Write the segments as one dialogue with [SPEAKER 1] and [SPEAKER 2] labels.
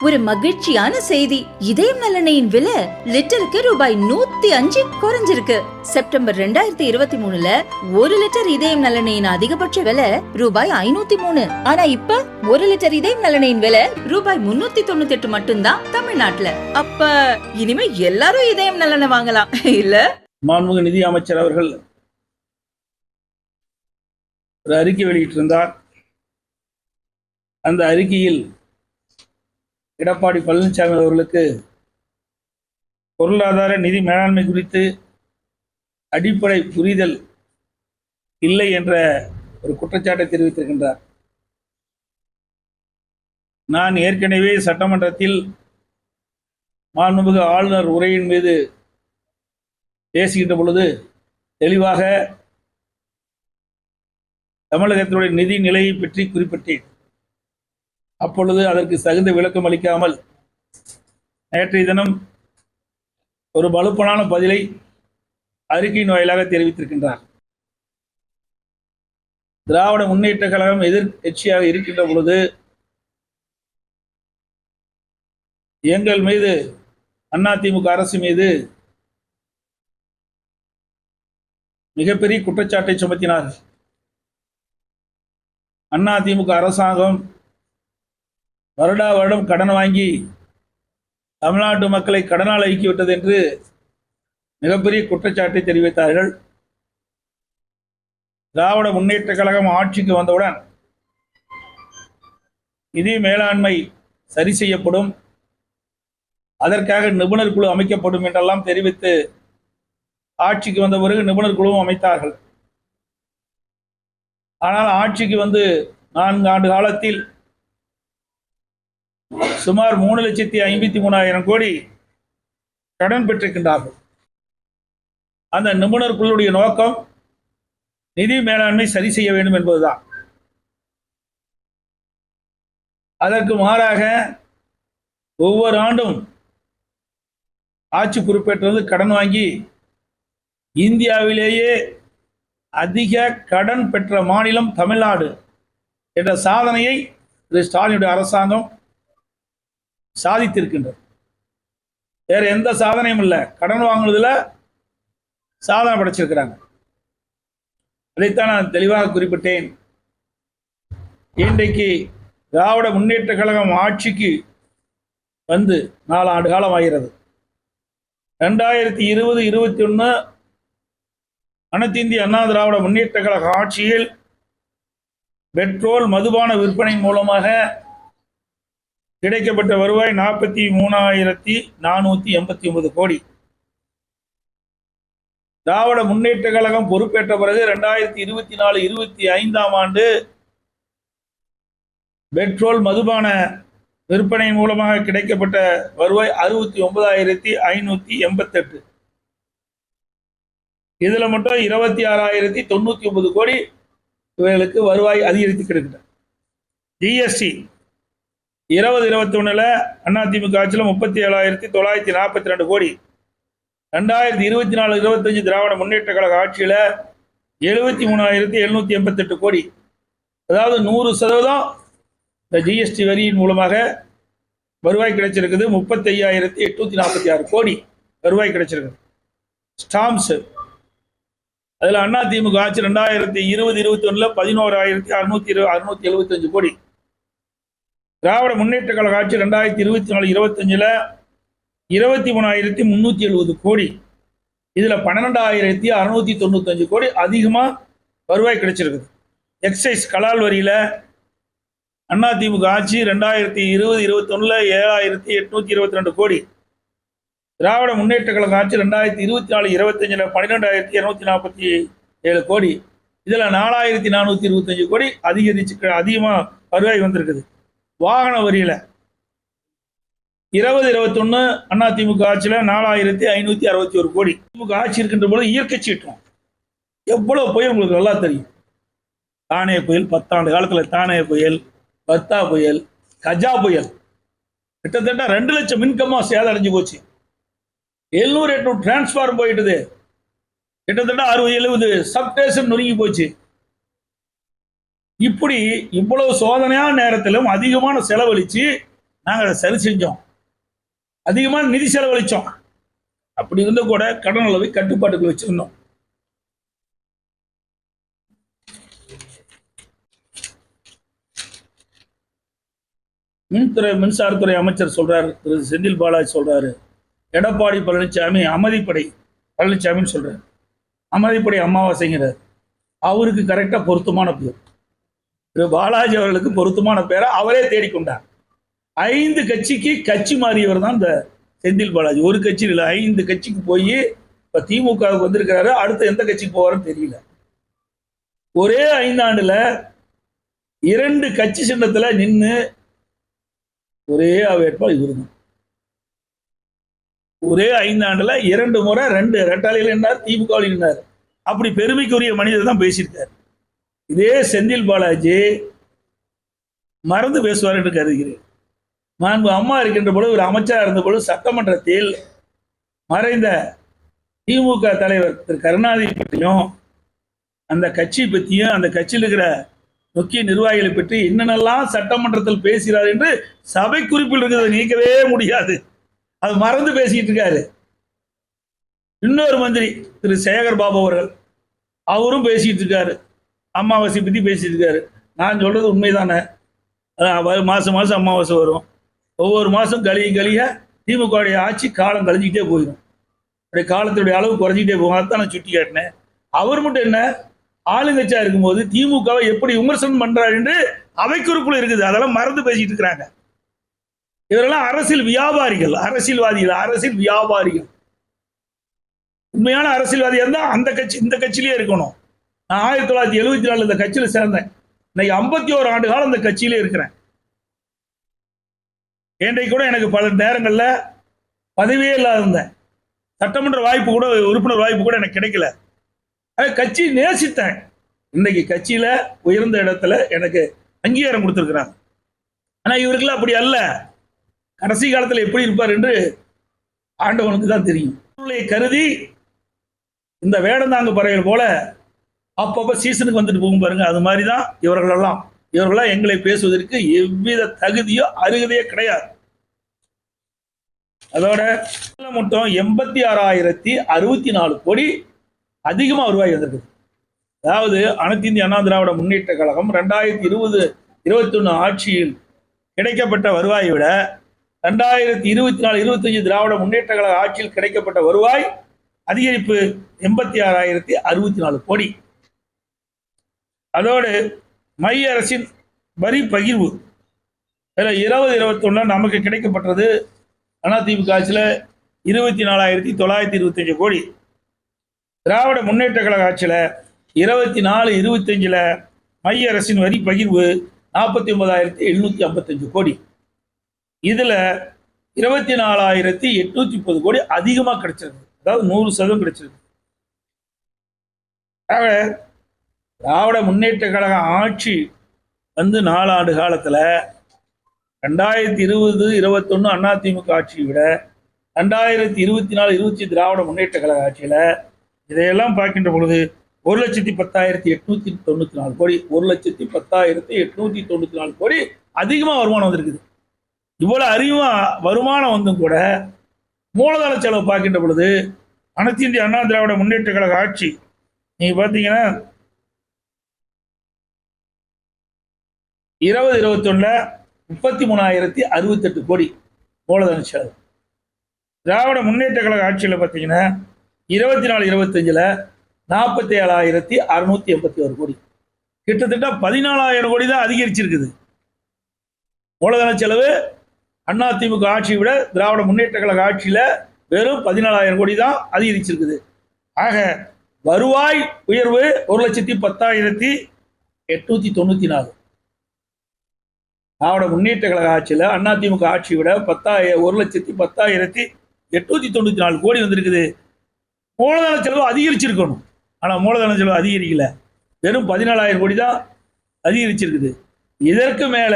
[SPEAKER 1] ஒரு மகிழ்ச்சியான செய்தி. இதயம் நலனையின் விலை லிட்டருக்கு ரூபாய் 105 குறைஞ்சிருக்கு. செப்டம்பர் 2023ல 1 லிட்டர் இதயம் நலனையின் அதிகபட்ச விலை ரூபாய் 503. ஆனா இப்ப 1 லிட்டர் இதயம் நலனையின் விலை ரூபாய் 398 மட்டும்தான் தமிழ்நாட்டுல. அப்ப இனிமே எல்லாரும் இதயம் நலனை வாங்கலாம் இல்ல?
[SPEAKER 2] மாண்புமிகு நிதி அமைச்சர் அவர்கள் ஒரு அறிக்கை வெளியிட்டிருந்தார். அந்த அறிக்கையில் எடப்பாடி பழனிசாமி அவர்களுக்கு பொருளாதார நிதி மேலாண்மை குறித்து அடிப்படை புரிதல் இல்லை என்ற ஒரு குற்றச்சாட்டை தெரிவித்திருக்கின்றார். நான் ஏற்கனவே சட்டமன்றத்தில் மாண்புமிகு ஆளுநர் உரையின் மீது பேசுகின்ற பொழுது தெளிவாக தமிழகத்தினுடைய நிதி நிலையை பற்றி குறிப்பிட்டேன். அப்பொழுது அதற்கு தகுந்த விளக்கம் அளிக்காமல் நேற்றைய தினம் ஒரு வலுப்பனான பதிலை அறிக்கையின் வாயிலாக தெரிவித்திருக்கின்றார். திராவிட முன்னேற்ற கழகம் எதிர்க்கட்சியாக இருக்கின்ற பொழுது எங்கள் மீது, அதிமுக அரசு மீது மிகப்பெரிய குற்றச்சாட்டை சுமத்தினார்கள். அதிமுக அரசாங்கம் வருடம் கடன் வாங்கி தமிழ்நாட்டு மக்களை கடனால் ஆக்கிவிட்டது என்று மிகப்பெரிய குற்றச்சாட்டை தெரிவித்தார்கள். திராவிட முன்னேற்ற கழகம் ஆட்சிக்கு வந்தவுடன் நிதி மேலாண்மை சரி செய்யப்படும், அதற்காக நிபுணர் குழு அமைக்கப்படும் என்றெல்லாம் தெரிவித்து ஆட்சிக்கு வந்த பிறகு நிபுணர் குழுவும் அமைத்தார்கள். ஆனால் ஆட்சிக்கு வந்து 4 ஆண்டு காலத்தில் சுமார் 3,53,000 கோடி கடன் பெற்றிருக்கின்றார்கள். அந்த நிபுணர் குழுவுடைய நோக்கம் நிதி மேலாண்மை சரி செய்ய வேண்டும் என்பதுதான். அதற்கு மாறாக ஒவ்வொரு ஆண்டும் ஆட்சி பொறுப்பேற்றது கடன் வாங்கி இந்தியாவிலேயே அதிக கடன் பெற்ற மாநிலம் தமிழ்நாடு என்ற சாதனையை ஸ்டாலினுடைய அரசாங்கம் சாதித்திருக்கின்றது. வேற எந்த சாதனையும் இல்லை, கடன் வாங்குவதில் சாதனை படைச்சிருக்கிறாங்க. அதைத்தான் நான் தெளிவாக குறிப்பிட்டேன். இன்றைக்கு திராவிட முன்னேற்ற கழகம் ஆட்சிக்கு வந்து 4 ஆண்டு காலம் ஆகிறது. 2020-21 அனைத்து இந்திய அண்ணா திராவிட முன்னேற்ற கழக ஆட்சியில் பெட்ரோல் மதுபான விற்பனை மூலமாக கிடைக்கப்பட்ட வருவாய் 43,489 கோடி. திராவிட முன்னேற்ற கழகம் பொறுப்பேற்ற பிறகு 2024-25 ஆண்டு பெட்ரோல் மதுபான விற்பனை மூலமாக கிடைக்கப்பட்ட வருவாய் 69,588. இதுல மட்டும் 26,099 கோடி இவர்களுக்கு வருவாய் அதிகரித்து கிடக்கின்றன. ஜிஎஸ்டி 2021 அதிமுக ஆட்சியில் 37,942 கோடி. 2024-25 திராவிட முன்னேற்ற கழக ஆட்சியில் 73,788 கோடி. அதாவது 100% இந்த ஜிஎஸ்டி வரியின் மூலமாக வருவாய் கிடைச்சிருக்குது. 35,846 கோடி வருவாய் கிடைச்சிருக்குது. ஸ்டாம்ப்ஸ் அதில் அதிமுக ஆட்சி 2020-21 11,675 கோடி. திராவிட முன்னேற்ற கழக ஆட்சி 2024-25 23,370 கோடி. இதுல 12,695 கோடி அதிகமா வருவாய் கிடைச்சிருக்குது. எக்ஸைஸ் கலால் வரியில அதிமுக ஆட்சி 2020-21 7,822 கோடி. திராவிட முன்னேற்ற கழக ஆட்சி 2024-25 12,247 கோடி. இதுல 4,425 கோடி அதிகமா வருவாய் வந்திருக்குது. வாகன வரியில 2021 அதிமுக ஆட்சியில் 4,561 கோடி. திமுக ஆட்சி இருக்கின்ற போது இயற்கை சீற்றம் எவ்வளவு புயல் உங்களுக்கு நல்லா தெரியும். தானே புயல், 10 ஆண்டு காலத்தில் தானே புயல், பர்தா புயல், கஜா புயல், கிட்டத்தட்ட 2 லட்சம் மின்கம்பம் சேதம் அடைஞ்சு போச்சு. 700-800 டிரான்ஸ்பார்ம் போயிட்டுது. கிட்டத்தட்ட 60-70 சப்ஸ்டேஷன் நொறுங்கி போச்சு. இப்படி இவ்வளவு சோதனையான நேரத்திலும் அதிகமான செலவழிச்சு நாங்கள் அதை சரி செஞ்சோம். அதிகமான நிதி செலவழிச்சோம். அப்படி இருந்த கூட கடன் அளவை கட்டுப்பாட்டுக்குள் வச்சிருந்தோம். மின்சாரத்துறை அமைச்சர் சொல்றாரு, திரு செந்தில் பாலாஜி சொல்றாரு, எடப்பாடி பழனிசாமி அமைதிப்படை பழனிசாமின்னு சொல்றாரு, அமைதிப்படை அமாவாசைங்கிறார். அவருக்கு கரெக்டா பொருத்தமான பேர். திரு பாலாஜி அவர்களுக்கு பொருத்தமான பேரை அவரே தேடிக்கொண்டார். 5 கட்சிக்கு கட்சி மாறியவர் தான் இந்த செந்தில் பாலாஜி. ஒரு கட்சியில் இல்லை, 5 கட்சிக்கு போய் இப்ப திமுகவுக்கு வந்திருக்கிறாரு. அடுத்து எந்த கட்சிக்கு போவாருன்னு தெரியல. ஒரே 5 ஆண்டுல 2 கட்சி சின்னத்துல நின்று ஒரே வேட்பாளர் இவருதான். ஒரே 5 ஆண்டுல 2 முறை 2 ரெட்டாலையில் நின்றார், திமுகவில் நின்றார். அப்படி பெருமைக்குரிய மனிதர் தான் பேசியிருக்கார். இதே செந்தில் பாலாஜி மறந்து பேசுவார் என்று கருதுகிறேன். மாண்பு அம்மா இருக்கின்ற பொழுது ஒரு அமைச்சராக இருந்த பொழுது சட்டமன்றத்தில் மறைந்த திமுக தலைவர் திரு கருணாநிதி பற்றியும் அந்த கட்சி பற்றியும் அந்த கட்சியில் இருக்கிற முக்கிய நிர்வாகிகளை பற்றி என்னென்னலாம் சட்டமன்றத்தில் பேசுகிறார் என்று சபை குறிப்பில் இருக்கிறத நீக்கவே முடியாது. அது மறந்து பேசிட்டு இருக்காரு. இன்னொரு மந்திரி திரு சேகர் பாபு அவர்கள், அவரும் பேசிட்டு இருக்காரு, அமாவாசை பற்றி பேசிட்டு இருக்காரு. நான் சொல்றது உண்மைதானே? மாசம் மாசம் அமாவாசை வரும். ஒவ்வொரு மாதம் கழிய திமுகவுடைய ஆட்சி காலம் கழிஞ்சிக்கிட்டே போயிடும். அப்படியே காலத்துடைய அளவு குறைஞ்சிக்கிட்டே போகும். அதான் நான் சுட்டி காட்டினேன். அவர் மட்டும் என்ன, ஆளுங்கட்சியா இருக்கும்போது திமுகவை எப்படி விமர்சனம் பண்றாரு என்று அவைக்குறிப்புல இருக்குது. அதெல்லாம் மறந்து பேசிட்டு இருக்கிறாங்க. இவரெல்லாம் அரசியல் வியாபாரிகள், அரசியல்வாதிகள், அரசியல் வியாபாரிகள். உண்மையான அரசியல்வாதியா இருந்தா அந்த கட்சி இந்த கட்சியிலே இருக்கணும். நான் 1974 இந்த கட்சியில சேர்ந்தேன். இன்னைக்கு 51 ஆண்டு காலம் இந்த கட்சியிலே இருக்கிறேன். இன்றைக்கு கூட எனக்கு பல நேரங்கள்ல பதவியே இல்லாத இருந்தேன். சட்டமன்ற வாய்ப்பு கூட, உறுப்பினர் வாய்ப்பு கூட எனக்கு கிடைக்கல. கட்சி நேசித்தேன். இன்னைக்கு கட்சியில உயர்ந்த இடத்துல எனக்கு அங்கீகாரம் கொடுத்திருக்கிறாங்க. ஆனா இவருக்குலாம் அப்படி அல்ல. கடைசி காலத்துல எப்படி இருப்பார் என்று ஆண்டவனுக்கு தான் தெரியும். கருதி இந்த வேடந்தாங்க பறவைகள் போல அப்பப்ப சீசனுக்கு வந்துட்டு போகும் பாருங்க, அது மாதிரிதான் இவர்களெல்லாம் எங்களை பேசுவதற்கு எவ்வித தகுதியோ அருகதையோ கிடையாது. அதோட மட்டும் 86,064 கோடி அதிகமா வருவாய் வந்திருக்கு. அதாவது அனைத்து இந்திய அண்ணா திராவிட முன்னேற்ற கழகம் 2020-21 ஆட்சியில் கிடைக்கப்பட்ட வருவாயை விட 2024-25 திராவிட முன்னேற்ற கழக ஆட்சியில் கிடைக்கப்பட்ட வருவாய் அதிகரிப்பு 86,064 கோடி. அதோடு மைய அரசின் வரி பகிர்வு 2021 நமக்கு கிடைக்கப்பட்டது அதிமுக ஆட்சியில் 24,925 கோடி. திராவிட முன்னேற்ற கழக ஆட்சியில் 24-25 மைய அரசின் வரி பகிர்வு 49,755 கோடி. இதுல 24,830 கோடி அதிகமாக கிடைச்சிருக்கு. அதாவது 100% கிடைச்சிருக்கு. திராவிட முன்னேற்ற கழக ஆட்சி வந்து 4 ஆண்டு காலத்துல 2020-21 அதிமுக ஆட்சியை விட 2024-25 திராவிட முன்னேற்ற கழக ஆட்சியில இதையெல்லாம் பார்க்கின்ற பொழுது 1,10,894 கோடி, 1,10,894 கோடி அதிகமா வருமானம் வந்திருக்குது. இவ்வளவு அதிகமா வருமானம் வந்தும் கூட மூலதன செலவு பார்க்கின்ற பொழுது அனைத்து இந்திய அண்ணா திராவிட முன்னேற்ற கழக ஆட்சி நீங்க பாத்தீங்கன்னா 2021 33,068 கோடி மூலதன செலவு. திராவிட முன்னேற்ற கழக ஆட்சியில் பார்த்தீங்கன்னா 24-25 47,681 கோடி, கிட்டத்தட்ட 14,000 கோடி தான் அதிகரிச்சிருக்குது. மூலதன செலவு அதிமுக ஆட்சியை விட திராவிட முன்னேற்ற கழக ஆட்சியில வெறும் 14,000 கோடி தான் அதிகரிச்சிருக்குது. ஆக வருவாய் உயர்வு 1,10,894. திராவிட முன்னேற்ற கழக ஆட்சியில் அதிமுக ஆட்சியை விட 1,10,894 கோடி வந்திருக்குது. மூலதன செலவு அதிகரிச்சிருக்கணும், ஆனா மூலதன செலவு அதிகரிக்கல, வெறும் 14,000 கோடி தான் அதிகரிச்சிருக்குது. இதற்கு மேல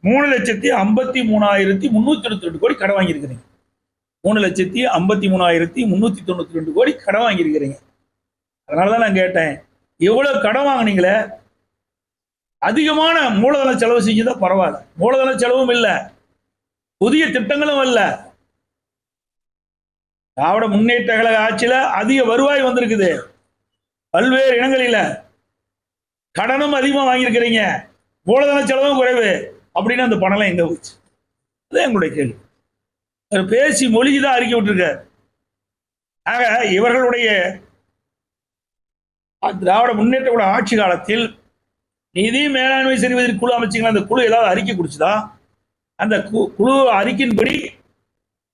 [SPEAKER 2] 3,53,392 கோடி கடன் வாங்கியிருக்கிறீங்க. 3,53,392 கோடி கடன் வாங்கியிருக்கிறீங்க. அதனாலதான் நான் கேட்டேன், எவ்வளவு கடன் வாங்கினீங்களே, அதிகமான மூலதன செலவு செஞ்சுதான் பரவாயில்ல. மூலதன செலவும் இல்லை, புதிய திட்டங்களும் இல்ல. திராவிட முன்னேற்ற கழக ஆட்சியில அதிக வருவாய் வந்திருக்குது. பல்வேறு இடங்களில கடனும் அதிகமா வாங்கியிருக்கிறீங்க, மூலதன செலவும் குறைவு. அப்படின்னு அந்த பணம் எங்க போச்சு? அதான் எங்களுடைய கேள்வி. பேசி மொழிதான் அறிக்கை விட்டுருக்க. ஆக இவர்களுடைய திராவிட முன்னேற்ற ஆட்சி காலத்தில் நிதி மேலாண்மை செய்வதற்கு குழு அமைச்சிங்களா? அந்த குழு ஏதாவது அறிக்கை குடிச்சுதா? அந்த குழு அறிக்கையின்படி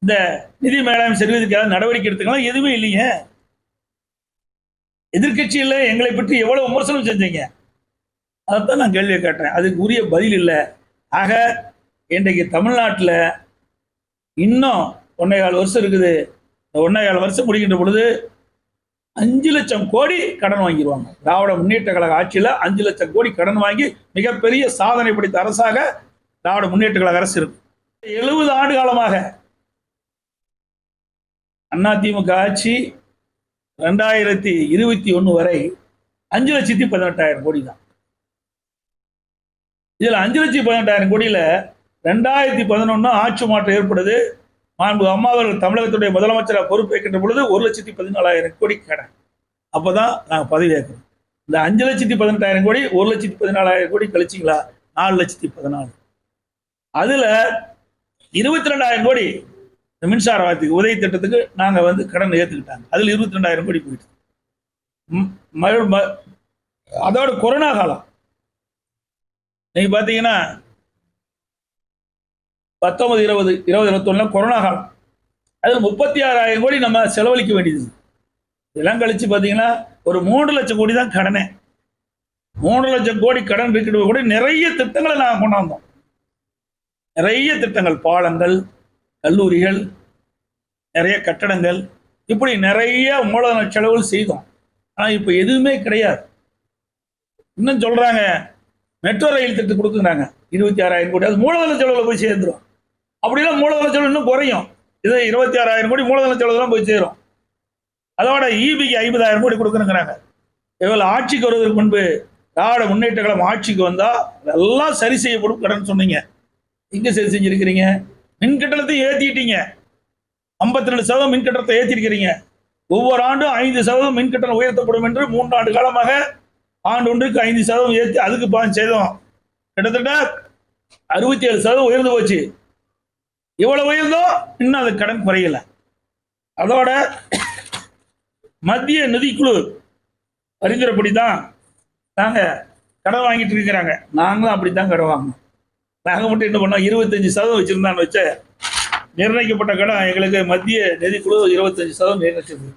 [SPEAKER 2] இந்த நிதி மேலாண்மை செய்வதற்கு ஏதாவது நடவடிக்கை எடுத்துக்கலாம்? எதுவுமே இல்லைங்க. எதிர்கட்சியில் எங்களை பற்றி எவ்வளவு விமர்சனம் செஞ்சீங்க, அதைத்தான் நான் கேள்வியை கேட்டேன். அதுக்கு உரிய பதில் இல்லை. ஆக இன்றைக்கு தமிழ்நாட்டில் இன்னும் 1.25 வருஷம் இருக்குது. இந்த 1.25 வருஷம் முடிக்கின்ற பொழுது 5 லட்சம் கோடி கடன் வாங்கிடுவாங்க. திராவிட முன்னேற்ற கழக ஆட்சியில் 5 லட்சம் கோடி கடன் வாங்கி மிகப்பெரிய சாதனை படைத்த அரசாக திராவிட முன்னேற்ற கழக அரசு இருக்கு. 70 ஆண்டு காலமாக அதிமுக ஆட்சி 2021 வரை 5,18,000 கோடி தான். இதுல 5,18,000 கோடியில 2011 ஆட்சி மாற்றம் ஏற்படுது. மாண்பு அம்மா அவர்கள் தமிழகத்துடைய முதலமைச்சராக பொறுப்பேற்கின்ற பொழுது 1,14,000 கோடி கடன். அப்பதான் நாங்கள் பதவியேற்கிறோம். இந்த 5,18,000 கோடி 1,14,000 கோடி கழிச்சிங்களா? 4,14,000. அதுல 22,000 கோடி இந்த மின்சார வாரியத்துக்கு உதவி திட்டத்துக்கு நாங்கள் கடன் ஏற்றுக்கிட்டாங்க. அதில் 22,000 கோடி போயிட்டு. அதோட கொரோனா காலம் நீங்க பாத்தீங்கன்னா 19, 20, 21 கொரோனா காலம். அதில் 36,000 கோடி நம்ம செலவழிக்க வேண்டியது. இதெல்லாம் கழிச்சு பார்த்தீங்கன்னா ஒரு 3 லட்சம் கோடி தான் கடனே. 3 லட்சம் கோடி கடன் இருக்கிற கூட நிறைய திட்டங்களை நாங்கள் கொண்டாந்தோம். நிறைய திட்டங்கள், பாலங்கள், கல்லூரிகள், நிறைய கட்டடங்கள், இப்படி நிறைய மூலதன செலவுகள் செய்தோம். ஆனால் இப்போ எதுவுமே கிடையாது. இன்னும் சொல்றாங்க மெட்ரோ ரயில் திட்டம் கொடுக்குறாங்க 26,000 கோடி. அது மூலதன செலவுல போய் சேர்ந்துடும். அப்படிலாம் மூலதன செலவு இன்னும் குறையும். இது 26,000 கோடி மூலதன செலவுலாம் போய் சேரும். அதோட ஈபிக்கு 50,000 கோடி கொடுக்குறாங்க. இவள் ஆட்சிக்கு வருவதற்கு முன்பு திராவிட முன்னேற்ற கழகம் ஆட்சிக்கு வந்தா அதெல்லாம் சரி செய்யப்படும் கடன் சொன்னீங்க. எங்க சரி செஞ்சிருக்கிறீங்க? மின் கட்டணத்தையும் ஏற்றிட்டீங்க. 52% மின் கட்டணத்தை ஏற்றிருக்கிறீங்க. ஒவ்வொரு ஆண்டும் 5% மின் கட்டணம் உயர்த்தப்படும் என்று 3 ஆண்டு காலமாக ஆண்டு ஒன்றுக்கு 5% ஏற்றி அதுக்கு 15%, கிட்டத்தட்ட 67% உயர்ந்து போச்சு. இவ்வளவு உயர்ந்தோம், இன்னும் அது கடன் குறையல. அதோட மத்திய நிதிக்குழு பரிந்துரைப்படிதான் நாங்க கடன் வாங்கிட்டு இருக்கிறாங்க. நாங்களும் அப்படித்தான் கடன் வாங்கணும். நாங்கள் மட்டும் என்ன பண்ணோம், 25% வச்சிருந்தான்னு வச்ச நிர்ணயிக்கப்பட்ட கடன் எங்களுக்கு மத்திய நிதிக்குழு 25% நிர்ணயிச்சது.